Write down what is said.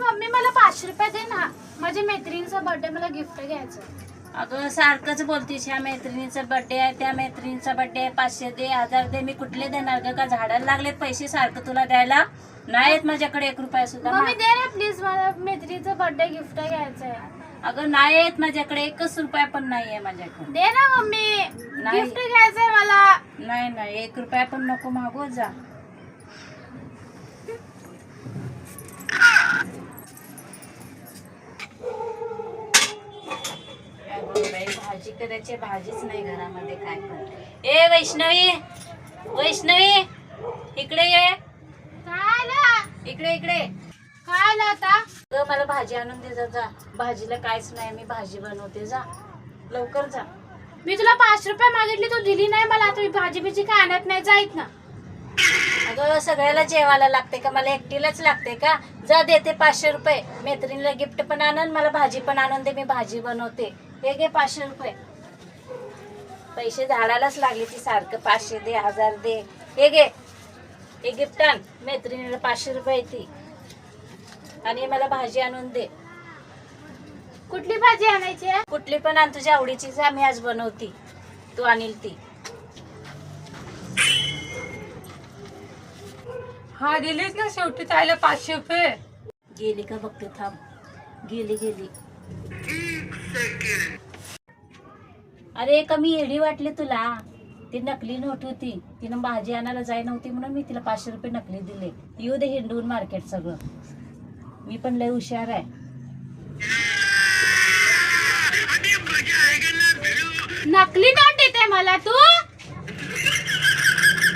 Mummy मला 500 रुपये दे ना, माझ्या मैत्रिणीचा बर्थडे, मला गिफ्ट घ्यायचं. अगं सारखंच बोलतीस, ह्या मैत्रिणीचा बर्थडे आहे, त्या मैत्रिणीचा बर्थडे आहे, 500 दे, 1000 दे. मी कुठले देणार ग? का झाडाला लागलेत पैसे सारखं तुला द्यायला? नाहीत माझ्याकडे 1 रुपया सुद्धा. मम्मी दे ना प्लीज, मला मैत्रिणीचा बर्थडे गिफ्ट घ्यायचंय. अगं नाहीत माझ्याकडे, 1 रुपया पण नाहीये माझ्याकडे. दे ना मम्मी, नाही. गिफ्ट घ्यायचंय मला. नाही नाही, 1 रुपया पण नको मागू, जा. भाजी करायची, भाजीच नाही घरामध्ये, काय कर. ए वैष्णवी, वैष्णवी इकडे ये. काय आलं? इकडे इकडे. काय आलं आता? ग मला भाजी आणून दे जा. भाजीला काहीच नाही, मी भाजी बनवते, जा लवकर जा. मी तुला 5 रुपये मागितली, तू दिली नाही मला. आता भाजी बिजी काय आणत नाही, जाईत ना. अगं सगळ्याला जेवायला लागते का? मला एकटीलाच लागते का? जा, देते 500 रुपये. मैत्रिणीला गिफ्ट पण आणून, मला भाजी पण आणून दे, मी भाजी बनवते. हे घे 500 रुपये. पैसे झाडालाच लागले ती सारखं 500 दे, 1000 दे. हे घे, हे गिफ्ट आण मैत्रिणीला, 500 रुपये ती. आणि मला भाजी आणून दे. कुठली भाजी आणायची आहे? कुठली पण आण, तुझ्या आवडीची. जा, मी आज बनवती, तू आणील ती. हा दिलीच ना शेवटी ताईला 500 रुपये. गेली का बघते, थांब. गेली. अरे कमी येडी वाटली तुला? ती नकली नोट होती, तिनं भाजी आणायला जाय नव्हती म्हणून मी तिला 500 रुपये नकली दिले. येऊ दे हिंडून मार्केट सगळं, मी पण लय हुशार आहे. नकली नोट देते मला तू?